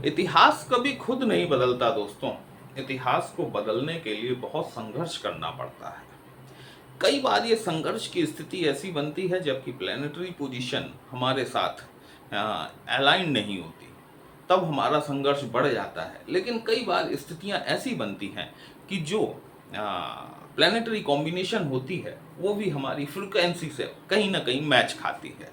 इतिहास कभी खुद नहीं बदलता दोस्तों। इतिहास को बदलने के लिए बहुत संघर्ष करना पड़ता है। कई बार ये संघर्ष की स्थिति ऐसी बनती है जबकि प्लेनेटरी पोजीशन हमारे साथ अलाइन नहीं होती, तब हमारा संघर्ष बढ़ जाता है। लेकिन कई बार स्थितियां ऐसी बनती हैं कि जो प्लेनेटरी कॉम्बिनेशन होती है वो भी हमारी फ्रीक्वेंसी से कहीं ना कहीं मैच खाती है।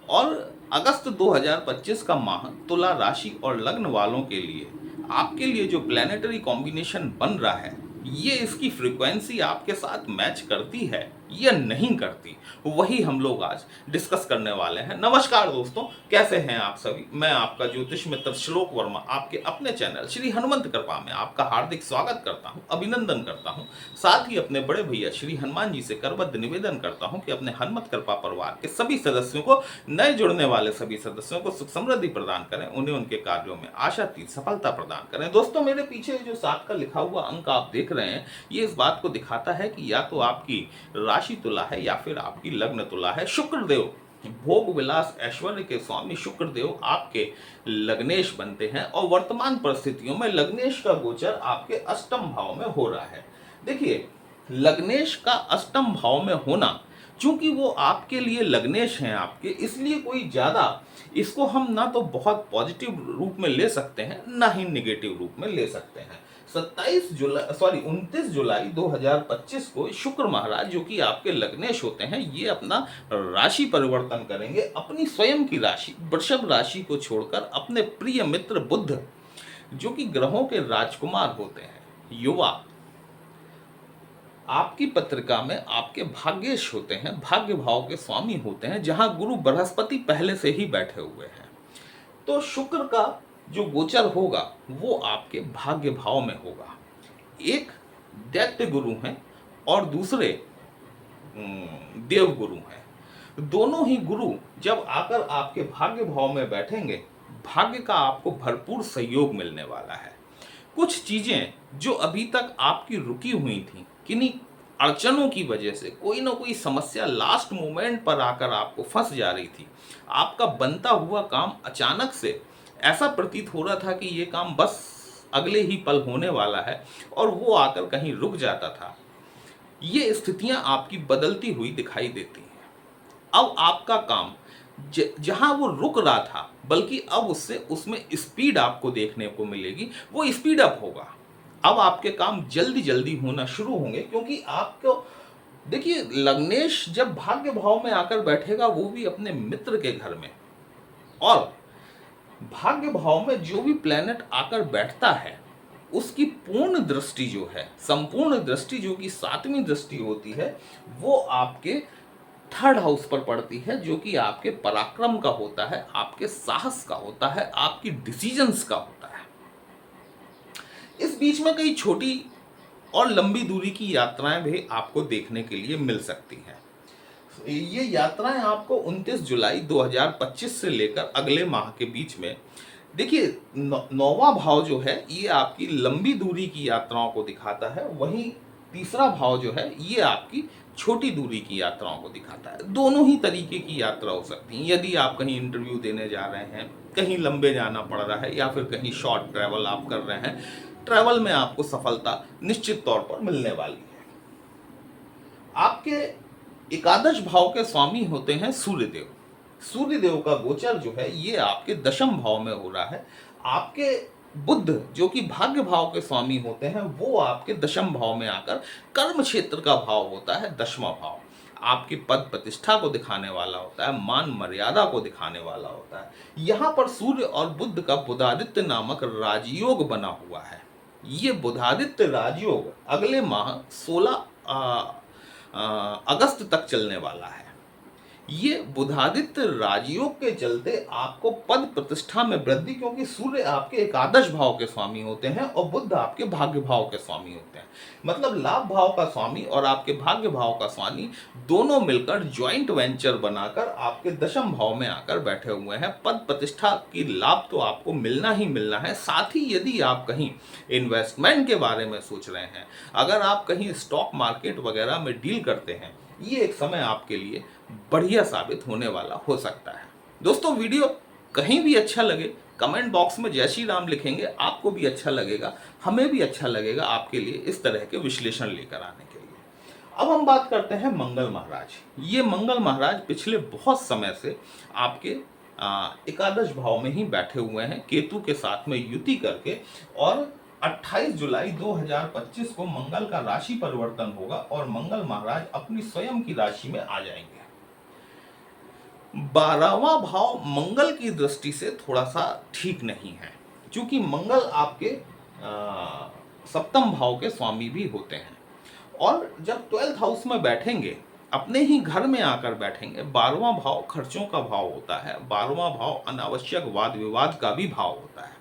और अगस्त 2025 का माह तुला राशि और लग्न वालों के लिए, आपके लिए जो प्लैनेटरी कॉम्बिनेशन बन रहा है, ये इसकी फ्रीक्वेंसी आपके साथ मैच करती है या नहीं करती, वही हम लोग आज डिस्कस करने वाले हैं। नमस्कार दोस्तों, कैसे हैं आप सभी। मैं आपका ज्योतिष मित्र श्लोक वर्मा आपके अपने चैनल श्री हनुमंत कृपा में आपका हार्दिक स्वागत करता हूं, अभिनंदन करता हूं। साथ ही अपने बड़े भैया श्री हनुमान जी से करबद्ध निवेदन करता हूं कि अपने हनुमत कृपा परिवार के सभी सदस्यों को, नए जुड़ने वाले सभी सदस्यों को सुख समृद्धि प्रदान करें, उन्हें उनके कार्यों में आशातीत सफलता प्रदान करें। दोस्तों, मेरे पीछे जो 7 का लिखा हुआ अंक आप देख रहे हैं, ये इस बात को दिखाता है कि या तो आपकी राशि तुला है या फिर आपकी लग्न तुला है। शुक्रदेव, भोग विलास ऐश्वर्य के स्वामी शुक्रदेव आपके लग्नेश बनते हैं और वर्तमान परिस्थितियों में लग्नेश का गोचर आपके अष्टम भाव में हो रहा है। देखिए, लग्नेश का अष्टम भाव में होना, चूंकि वो आपके लिए लग्नेश हैं आपके, इसलिए कोई ज्यादा इसको हम ना तो बहुत पॉजिटिव रूप में ले सकते हैं, ना ही निगेटिव रूप में ले सकते हैं। 29 जुलाई 2025 को शुक्र महाराज, जो कि आपके लग्नेश होते हैं, ये अपना राशि परिवर्तन करेंगे। अपनी स्वयं की राशि वृषभ राशि को छोड़कर अपने प्रिय मित्र बुध, जो कि ग्रहों के राजकुमार होते हैं, युवा, आपकी पत्रिका में आपके भाग्येश होते हैं, भाग्य भाव के स्वामी होते हैं, जहां गुरु बृहस्पति पहले से ही बैठे हुए हैं। तो शुक्र का जो गोचर होगा वो आपके भाग्य भाव में होगा। एक दैत्य गुरु हैं और दूसरे देव गुरु हैं। दोनों ही गुरु जब आकर आपके भाग्य भाव में बैठेंगे, भाग्य का आपको भरपूर सहयोग मिलने वाला है। कुछ चीजें जो अभी तक आपकी रुकी हुई थी, किन्हीं अड़चनों की वजह से, कोई ना कोई समस्या लास्ट मोमेंट पर आकर आपको फंस जा रही थी, आपका बनता हुआ काम अचानक से ऐसा प्रतीत हो रहा था कि ये काम बस अगले ही पल होने वाला है, और वो आकर कहीं रुक जाता था। ये स्थितियां आपकी बदलती हुई दिखाई देती हैं। अब आपका काम जहां वो रुक रहा था, बल्कि अब उसमें स्पीड आपको देखने को मिलेगी, वो स्पीड अप होगा। अब आपके काम जल्दी जल्दी होना शुरू होंगे, क्योंकि आपको देखिए, लग्नेश जब भाग्य भाव में आकर बैठेगा, वो भी अपने मित्र के घर में, और भाग्य भाव में जो भी प्लेनेट आकर बैठता है उसकी पूर्ण दृष्टि जो है, संपूर्ण दृष्टि जो कि 7वीं दृष्टि होती है, वो आपके 3rd हाउस पर पड़ती है, जो कि आपके पराक्रम का होता है, आपके साहस का होता है, आपकी डिसीजंस का होता है। इस बीच में कई छोटी और लंबी दूरी की यात्राएं भी आपको देखने के लिए मिल सकती हैं। ये यात्राएं आपको 29 जुलाई 2025 से लेकर अगले माह के बीच में, देखिए, 9वां भाव जो है ये आपकी लंबी दूरी की यात्राओं को दिखाता है, वहीं तीसरा भाव जो है ये आपकी छोटी दूरी की यात्राओं को दिखाता है। दोनों ही तरीके की यात्रा हो सकती है। यदि आप कहीं इंटरव्यू देने जा रहे हैं, कहीं लंबे जाना पड़ रहा है, या फिर कहीं शॉर्ट ट्रैवल आप कर रहे हैं, ट्रैवल में आपको सफलता निश्चित तौर पर मिलने वाली है। आपके एकादश भाव के स्वामी होते हैं सूर्यदेव। सूर्यदेव का गोचर जो है ये आपके दशम भाव में हो रहा है। आपके बुध, जो कि भाग्य भाव के स्वामी होते हैं, वो आपके दशम भाव में आकर कर्म क्षेत्र का भाव होता है, 10वां भाव, आपकी पद प्रतिष्ठा को दिखाने वाला होता है, मान मर्यादा को दिखाने वाला होता है। यहाँ पर सूर्य और बुध का बुधादित्य नामक राजयोग बना हुआ है। ये बुधादित्य राजयोग अगले माह 16 अगस्त तक चलने वाला है। ये बुधादित्य राजयोग के चलते आपको पद प्रतिष्ठा में वृद्धि, क्योंकि सूर्य आपके एकादश भाव के स्वामी होते हैं और बुध आपके भाग्य भाव के स्वामी होते हैं। मतलब लाभ भाव का स्वामी और आपके भाग्य भाव का स्वामी दोनों मिलकर ज्वाइंट वेंचर बनाकर आपके दशम भाव में आकर बैठे हुए हैं। पद प्रतिष्ठा की लाभ तो आपको मिलना ही मिलना है। साथ ही यदि आप कहीं इन्वेस्टमेंट के बारे में सोच रहे हैं, अगर आप कहीं स्टॉक मार्केट वगैरह में डील करते हैं, ये एक समय आपके लिए बढ़िया साबित होने वाला हो सकता है। दोस्तों, वीडियो कहीं भी अच्छा लगे कमेंट बॉक्स में जय श्री राम लिखेंगे, आपको भी अच्छा लगेगा, हमें भी अच्छा लगेगा आपके लिए इस तरह के विश्लेषण लेकर आने के लिए। अब हम बात करते हैं मंगल महाराज। ये मंगल महाराज पिछले बहुत समय से आपके एकादश भाव में ही बैठे हुए हैं, केतु के साथ में युति करके, और 28 जुलाई 2025 को मंगल का राशि परिवर्तन होगा और मंगल महाराज अपनी स्वयं की राशि में आ जाएंगे। 12वां भाव मंगल की दृष्टि से थोड़ा सा ठीक नहीं है, क्योंकि मंगल आपके सप्तम भाव के स्वामी भी होते हैं, और जब 12th हाउस में बैठेंगे, अपने ही घर में आकर बैठेंगे। 12वां भाव खर्चों का भाव होता है, 12वां भाव अनावश्यक वाद विवाद का भी भाव होता है।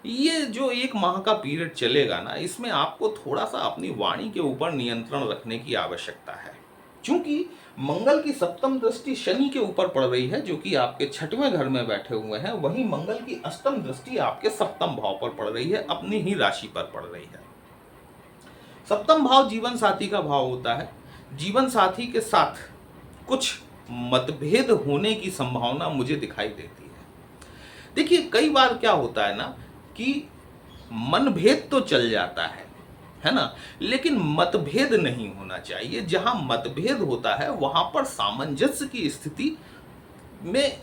ये जो 1 माह का पीरियड चलेगा ना, इसमें आपको थोड़ा सा अपनी वाणी के ऊपर नियंत्रण रखने की आवश्यकता है, क्योंकि मंगल की सप्तम दृष्टि शनि के ऊपर पड़ रही है, जो कि आपके 6वें घर में बैठे हुए हैं। वहीं मंगल की अष्टम दृष्टि आपके सप्तम भाव पर पड़ रही है, अपनी ही राशि पर पड़ रही है। सप्तम भाव जीवन साथी का भाव होता है। जीवन साथी के साथ कुछ मतभेद होने की संभावना मुझे दिखाई देती है। देखिए, कई बार क्या होता है ना कि मनभेद तो चल जाता है ना, लेकिन मतभेद नहीं होना चाहिए। जहां मतभेद होता है वहां पर सामंजस्य की स्थिति में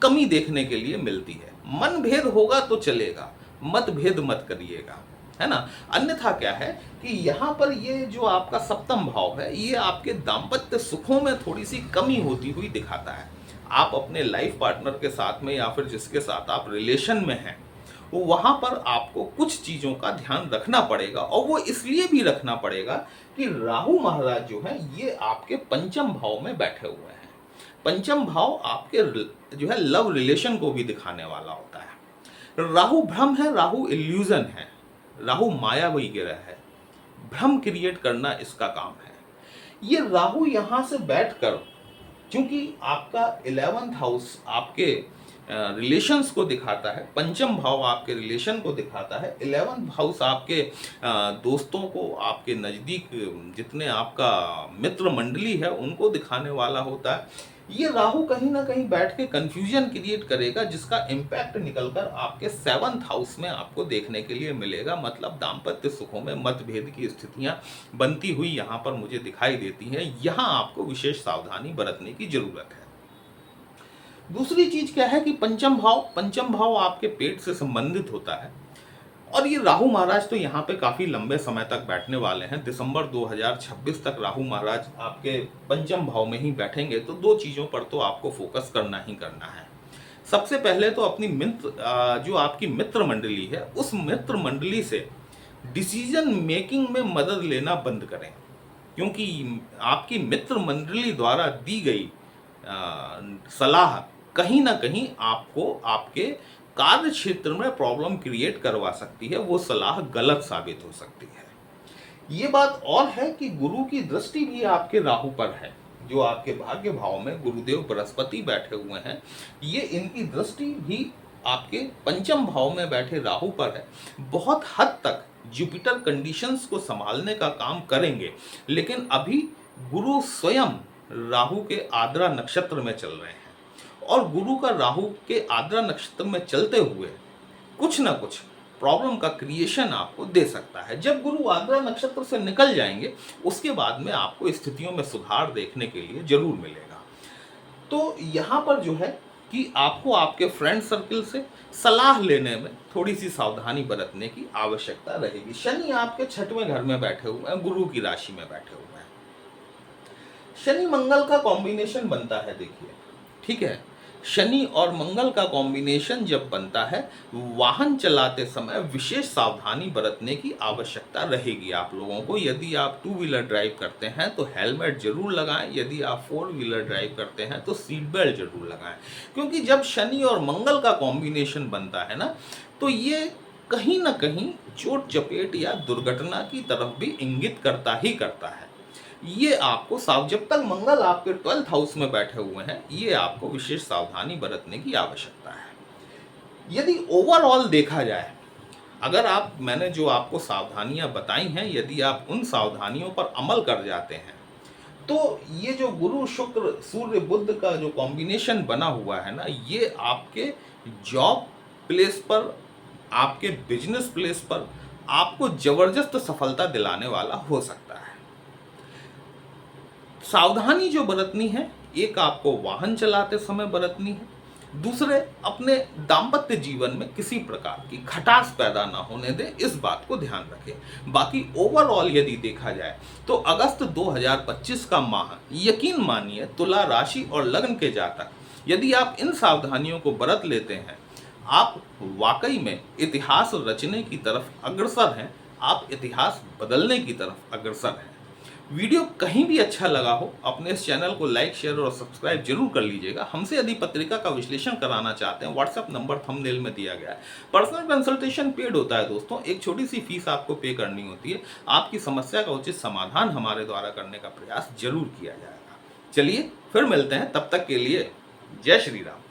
कमी देखने के लिए मिलती है। मनभेद होगा तो चलेगा, मतभेद मत करिएगा, है ना। अन्यथा क्या है कि यहाँ पर ये जो आपका सप्तम भाव है, ये आपके दाम्पत्य सुखों में थोड़ी सी कमी होती हुई दिखाता है। आप अपने लाइफ पार्टनर के साथ में या फिर जिसके साथ आप रिलेशन में हैं, वो वहाँ पर आपको कुछ चीज़ों का ध्यान रखना पड़ेगा, और वो इसलिए भी रखना पड़ेगा कि राहु महाराज जो है ये आपके पंचम भाव में बैठे हुए हैं। पंचम भाव आपके जो है लव रिलेशन को भी दिखाने वाला होता है। राहु भ्रम है, राहु इल्यूजन है, राहु मायावी ग्रह है, भ्रम क्रिएट करना इसका काम है। ये राहु यहाँ से बैठकर, क्योंकि आपका 11th हाउस आपके रिलेशंस को दिखाता है, पंचम भाव आपके रिलेशन को दिखाता है, 11th हाउस आपके दोस्तों को, आपके नज़दीक जितने आपका मित्र मंडली है उनको दिखाने वाला होता है। ये राहु कहीं ना कहीं बैठ के कंफ्यूजन क्रिएट करेगा, जिसका इम्पैक्ट निकलकर आपके 7th हाउस में आपको देखने के लिए मिलेगा। मतलब दाम्पत्य सुखों में मतभेद की स्थितियां बनती हुई यहाँ पर मुझे दिखाई देती हैं। यहाँ आपको विशेष सावधानी बरतने की जरूरत है। दूसरी चीज क्या है कि पंचम भाव आपके पेट से संबंधित होता है, और ये राहु महाराज तो यहाँ पे काफ़ी लंबे समय तक बैठने वाले हैं। दिसंबर 2026 तक राहु महाराज आपके पंचम भाव में ही बैठेंगे। तो 2 चीज़ों पर तो आपको फोकस करना ही करना है। सबसे पहले तो अपनी जो आपकी मित्र मंडली है, उस मित्र मंडली से डिसीजन मेकिंग में मदद लेना बंद करें, क्योंकि आपकी मित्र मंडली द्वारा दी गई सलाह कहीं ना कहीं आपको आपके कार्य क्षेत्र में प्रॉब्लम क्रिएट करवा सकती है। वो सलाह गलत साबित हो सकती है। ये बात और है कि गुरु की दृष्टि भी आपके राहु पर है, जो आपके भाग्य भाव में गुरुदेव बृहस्पति बैठे हुए हैं। ये इनकी दृष्टि भी आपके पंचम भाव में बैठे राहु पर है। बहुत हद तक जुपिटर कंडीशंस को संभालने का काम करेंगे, लेकिन अभी गुरु स्वयं राहु के आद्रा नक्षत्र में चल रहे हैं, और गुरु का राहु के आद्रा नक्षत्र में चलते हुए कुछ ना कुछ प्रॉब्लम का क्रिएशन आपको दे सकता है। जब गुरु आद्रा नक्षत्र से निकल जाएंगे, उसके बाद में आपको स्थितियों में सुधार देखने के लिए जरूर मिलेगा। तो यहाँ पर जो है कि आपको आपके फ्रेंड सर्कल से सलाह लेने में थोड़ी सी सावधानी बरतने की आवश्यकता रहेगी। शनि आपके 6वें घर में बैठे हुए हैं, गुरु की राशि में बैठे हुए हैं। शनि मंगल का कॉम्बिनेशन बनता है, देखिए, ठीक है। शनि और मंगल का कॉम्बिनेशन जब बनता है, वाहन चलाते समय विशेष सावधानी बरतने की आवश्यकता रहेगी आप लोगों को। यदि आप 2 व्हीलर ड्राइव करते हैं तो हेलमेट जरूर लगाएं, यदि आप 4 व्हीलर ड्राइव करते हैं तो सीट बेल्ट जरूर लगाएं, क्योंकि जब शनि और मंगल का कॉम्बिनेशन बनता है ना, तो ये कहीं ना कहीं चोट चपेट या दुर्घटना की तरफ भी इंगित करता ही करता है। ये आपको जब तक मंगल आपके 12th हाउस में बैठे हुए हैं, ये आपको विशेष सावधानी बरतने की आवश्यकता है। यदि ओवरऑल देखा जाए, अगर मैंने जो आपको सावधानियां बताई हैं, यदि आप उन सावधानियों पर अमल कर जाते हैं, तो ये जो गुरु शुक्र सूर्य बुध का जो कॉम्बिनेशन बना हुआ है ना, ये आपके जॉब प्लेस पर, आपके बिजनेस प्लेस पर आपको जबरदस्त सफलता दिलाने वाला हो सकता है। सावधानी जो बरतनी है, एक आपको वाहन चलाते समय बरतनी है, दूसरे अपने दाम्पत्य जीवन में किसी प्रकार की खटास पैदा ना होने दें, इस बात को ध्यान रखें। बाकी ओवरऑल यदि देखा जाए तो अगस्त 2025 का माह यकीन मानिए तुला राशि और लग्न के जातक यदि आप इन सावधानियों को बरत लेते हैं, आप वाकई में इतिहास रचने की तरफ अग्रसर हैं, आप इतिहास बदलने की तरफ अग्रसर हैं। वीडियो कहीं भी अच्छा लगा हो, अपने इस चैनल को लाइक, शेयर और सब्सक्राइब जरूर कर लीजिएगा। हमसे यदि पत्रिका का विश्लेषण कराना चाहते हैं, व्हाट्सएप नंबर थंबनेल में दिया गया है। पर्सनल कंसल्टेशन पेड होता है दोस्तों, एक छोटी सी फीस आपको पे करनी होती है। आपकी समस्या का उचित समाधान हमारे द्वारा करने का प्रयास जरूर किया जाएगा। चलिए फिर मिलते हैं, तब तक के लिए जय श्री राम।